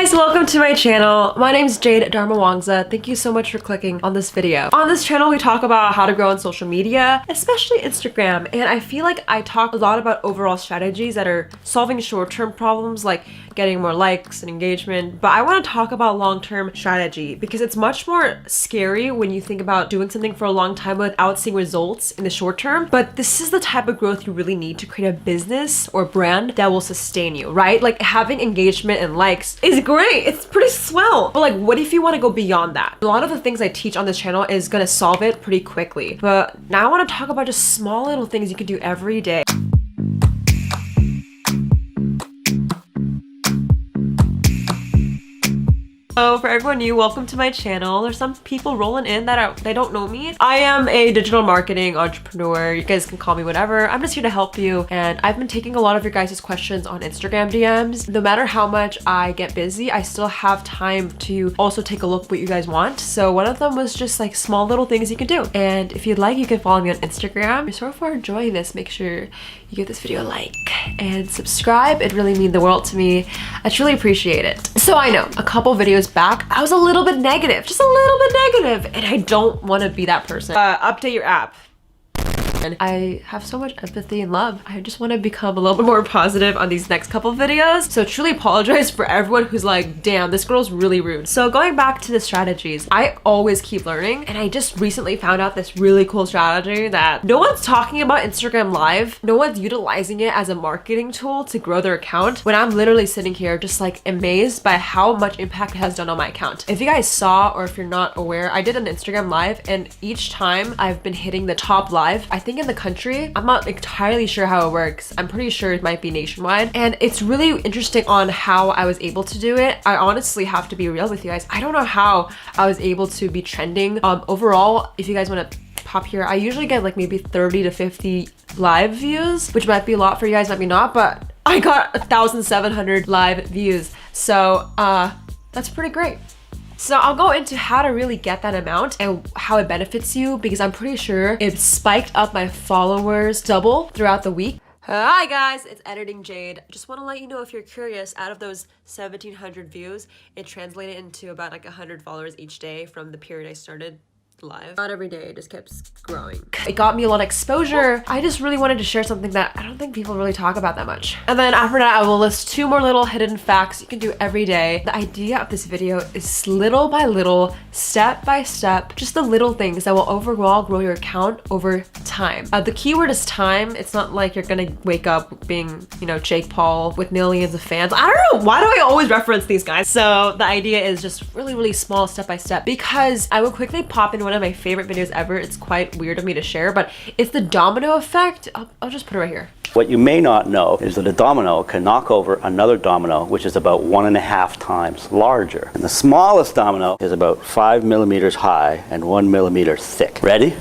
guys, welcome to my channel. My name is Jade Dharmawangsa. Thank you so much for clicking on this video. On this channel, we talk about how to grow on social media, especially Instagram. And I feel like I talk a lot about overall strategies that are solving short-term problems like getting more likes and engagement. But I want to talk about long-term strategy because it's much more scary when you think about doing something for a long time without seeing results in the short term. But this is the type of growth you really need to create a business or brand that will sustain you, right? Like having engagement and likes is great. It's pretty swell. But like, what if you want to go beyond that? A lot of the things I teach on this channel is gonna solve it pretty quickly. But now I want to talk about just small little things you can do every day. So for everyone new, welcome to my channel. There's some people rolling in that they don't know me. I am a digital marketing entrepreneur. You guys can call me whatever. I'm just here to help you. And I've been taking a lot of your guys' questions on Instagram DMs. No matter how much I get busy, I still have time to also take a look what you guys want. So one of them was just like small little things you can do. And if you'd like, you can follow me on Instagram. So far enjoying this, make sure you give this video a like and subscribe. It really means the world to me. I truly appreciate it. So I know a couple videos back, I was a little bit negative, just a little bit negative, and I don't want to be that person. Update your app. And I have so much empathy and love. I just want to become a little bit more positive on these next couple of videos. So truly apologize for everyone who's like, damn, this girl's really rude. So going back to the strategies, I always keep learning. And I just recently found out this really cool strategy that no one's talking about Instagram Live. No one's utilizing it as a marketing tool to grow their account when I'm literally sitting here just like amazed by how much impact it has done on my account. If you guys saw, or if you're not aware, I did an Instagram Live, and each time I've been hitting the top live, I think in the country. I'm not entirely sure how it works. I'm pretty sure it might be nationwide. And it's really interesting on how I was able to do it. I honestly have to be real with you guys. I don't know how I was able to be trending. Overall, if you guys want to pop here, I usually get like maybe 30 to 50 live views, which might be a lot for you guys, might be not, but I got 1,700 live views. So that's pretty great. So I'll go into how to really get that amount and how it benefits you, because I'm pretty sure it spiked up my followers double throughout the week. Hi guys, it's Editing Jade. Just want to let you know, if you're curious, out of those 1,700 views, it translated into about like 100 followers each day from the period I started live. Not every day, it just kept growing. It got me a lot of exposure. I just really wanted to share something that I don't think people really talk about that much. And then after that, I will list 2 more little hidden facts you can do every day. The idea of this video is little by little, step by step, just the little things that will overall grow your account over time. The keyword is time. It's not like you're gonna wake up being, you know, Jake Paul with millions of fans. I don't know, why do I always reference these guys? So the idea is just really, really small, step by step, because I will quickly pop in one of my favorite videos ever. It's quite weird of me to share, but it's the domino effect. I'll just put it right here. What you may not know is that a domino can knock over another domino, which is about 1.5 times larger. And the smallest domino is about 5 millimeters high and 1 millimeter thick. Ready?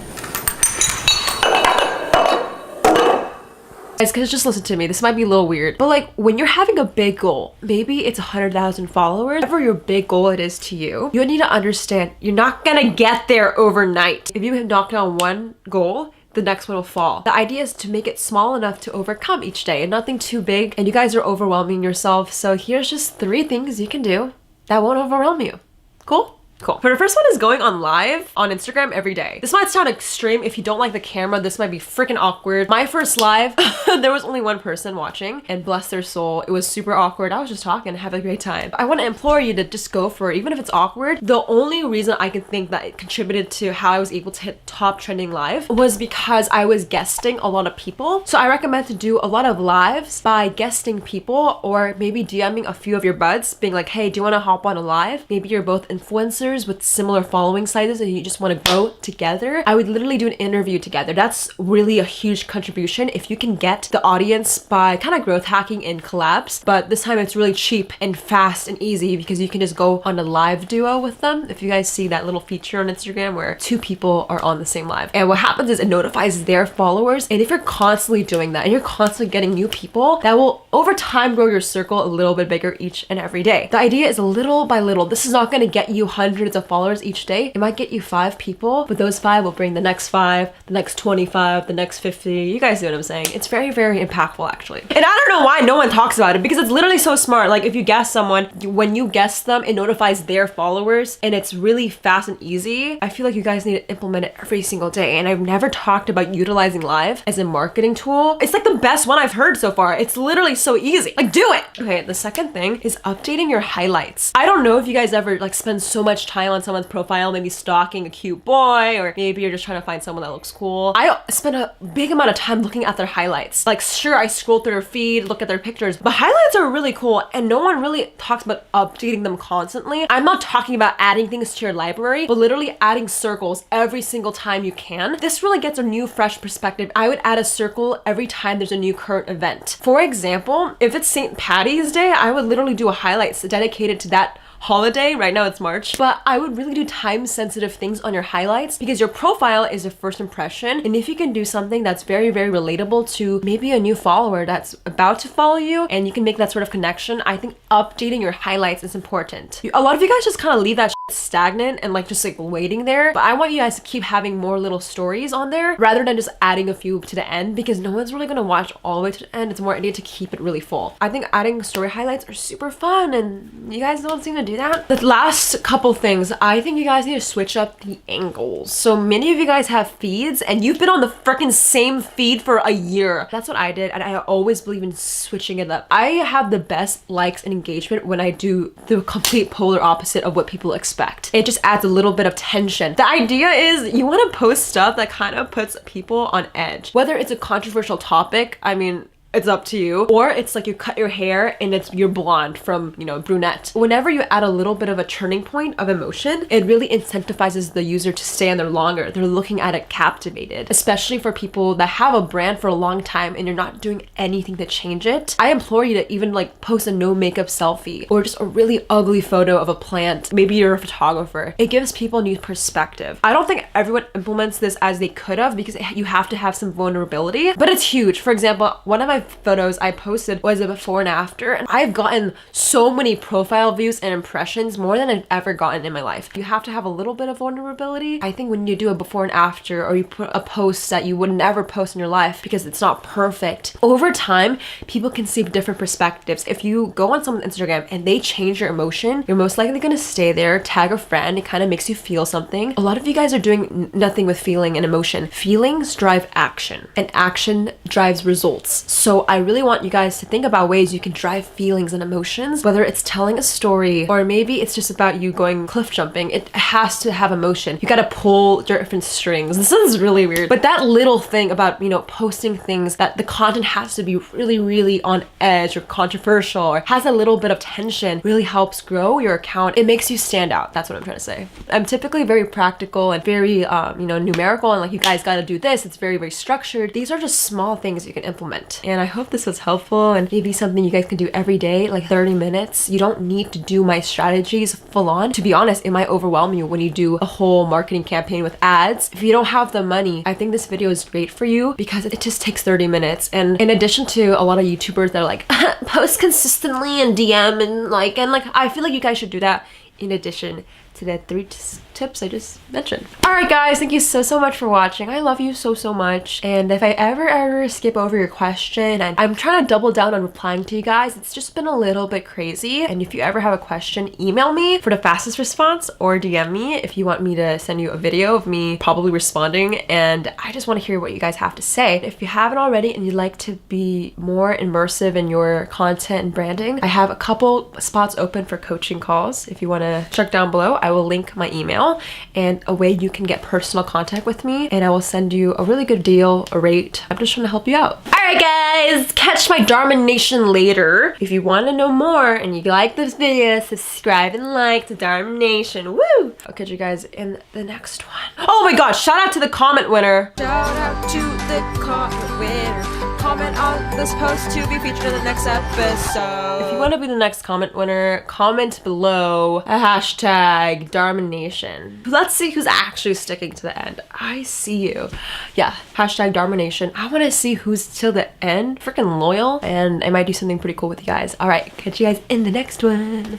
Guys, just listen to me. This might be a little weird, but like when you're having a big goal, maybe it's 100,000 followers, whatever your big goal it is to you, you need to understand you're not gonna get there overnight. If you have knocked down one goal, the next one will fall. The idea is to make it small enough to overcome each day and nothing too big, and you guys are overwhelming yourself. So here's just 3 things you can do that won't overwhelm you. Cool? Cool. But the first one is going on live on Instagram every day. This might sound extreme. If you don't like the camera, this might be freaking awkward. My first live, there was only one person watching, and bless their soul, it was super awkward. I was just talking, having a great time. I want to implore you to just go for it, even if it's awkward. The only reason I can think that it contributed to how I was able to hit top trending live was because I was guesting a lot of people. So I recommend to do a lot of lives by guesting people, or maybe DMing a few of your buds, being like, hey, do you want to hop on a live? Maybe you're both influencers with similar following sizes and you just want to grow together. I would literally do an interview together. That's really a huge contribution if you can get the audience by kind of growth hacking in collabs. But this time it's really cheap and fast and easy because you can just go on a live duo with them. If you guys see that little feature on Instagram where 2 people are on the same live, and what happens is it notifies their followers. And if you're constantly doing that and you're constantly getting new people, that will over time grow your circle a little bit bigger each and every day. The idea is little by little. This is not going to get you hundreds hundreds of followers each day, it might get you 5 people, but those 5 will bring the next 5, the next 25, the next 50. You guys know what I'm saying. It's very, very impactful actually. And I don't know why no one talks about it, because it's literally so smart. Like if you guess someone, when you guess them, it notifies their followers, and it's really fast and easy. I feel like you guys need to implement it every single day, and I've never talked about utilizing live as a marketing tool. It's like the best one I've heard so far. It's literally so easy. Like do it. Okay, the second thing is updating your highlights. I don't know if you guys ever like spend so much time on someone's profile, maybe stalking a cute boy, or maybe you're just trying to find someone that looks cool. I spend a big amount of time looking at their highlights. Like sure, I scroll through their feed, look at their pictures, but highlights are really cool, and no one really talks about updating them constantly. I'm not talking about adding things to your library, but literally adding circles every single time you can. This really gets a new fresh perspective. I would add a circle every time there's a new current event. For example, if it's St. Patty's Day, I would literally do a highlights dedicated to that holiday. Right now it's March, but I would really do time sensitive things on your highlights, because your profile is a first impression, and if you can do something that's very, very relatable to maybe a new follower that's about to follow you, and you can make that sort of connection, I think updating your highlights is important. A lot of you guys just kind of leave that shit stagnant and like just like waiting there, but I want you guys to keep having more little stories on there rather than just adding a few to the end, because no one's really gonna watch all the way to the end. It's more idea to keep it really full. I think adding story highlights are super fun, and you guys don't seem to do that. The last couple things, I think you guys need to switch up the angles. So many of you guys have feeds, and you've been on the freaking same feed for a year. That's what I did, and I always believe in switching it up. I have the best likes and engagement when I do the complete polar opposite of what people expect. It just adds a little bit of tension. The idea is you want to post stuff that kind of puts people on edge. Whether it's a controversial topic, I mean, it's up to you. Or it's like you cut your hair and you're blonde from, you know, brunette. Whenever you add a little bit of a turning point of emotion, it really incentivizes the user to stay on there longer. They're looking at it captivated, especially for people that have a brand for a long time and you're not doing anything to change it. I implore you to even like post a no makeup selfie or just a really ugly photo of a plant. Maybe you're a photographer. It gives people a new perspective. I don't think everyone implements this as they could have, because you have to have some vulnerability, but it's huge. For example, one of my photos I posted was a before and after, and I've gotten so many profile views and impressions, more than I've ever gotten in my life. You have to have a little bit of vulnerability. I think when you do a before and after, or you put a post that you would never post in your life because it's not perfect, over time people can see different perspectives. If you go on someone's Instagram and they change your emotion, you're most likely going to stay there, tag a friend. It kind of makes you feel something. A lot of you guys are doing nothing with feeling and emotion. Feelings drive action, and action drives results. So I really want you guys to think about ways you can drive feelings and emotions, whether it's telling a story or maybe it's just about you going cliff jumping. It has to have emotion. You gotta pull different strings. This is really weird, but that little thing about, you know, posting things that the content has to be really, really on edge or controversial or has a little bit of tension really helps grow your account. It makes you stand out. That's what I'm trying to say. I'm typically very practical and very, you know, numerical, and like, you guys gotta do this. It's very, very structured. These are just small things you can implement. And I hope this was helpful and maybe something you guys can do every day, like 30 minutes. You don't need to do my strategies full on. To be honest, it might overwhelm you when you do a whole marketing campaign with ads. If you don't have the money, I think this video is great for you because it just takes 30 minutes. And in addition to a lot of YouTubers that are like, post consistently and DM and like I feel like you guys should do that in addition to the 3 tips I just mentioned. Alright guys, thank you so much for watching. I love you so much, and if I ever skip over your question, and I'm trying to double down on replying to you guys, it's just been a little bit crazy, and if you ever have a question, email me for the fastest response or DM me if you want me to send you a video of me probably responding, and I just want to hear what you guys have to say. If you haven't already and you'd like to be more immersive in your content and branding, I have a couple spots open for coaching calls. If you want to check down below, I will link my email and a way you can get personal contact with me, and I will send you a really good deal, a rate. I'm just trying to help you out. Alright guys, catch my Dharma Nation later. If you want to know more and you like this video, subscribe and like to Dharma Nation. Woo! I'll catch you guys in the next one. Oh my gosh, shout out to the comment winner. Shout out to the comment winner. Comment on this post to be featured in the next episode. If you want to be the next comment winner, comment below a hashtag Dharma Nation. Let's see who's actually sticking to the end. I see you. Yeah, hashtag Dharma Nation. I want to see who's till the end. Freaking loyal. And I might do something pretty cool with you guys. Alright, catch you guys in the next one.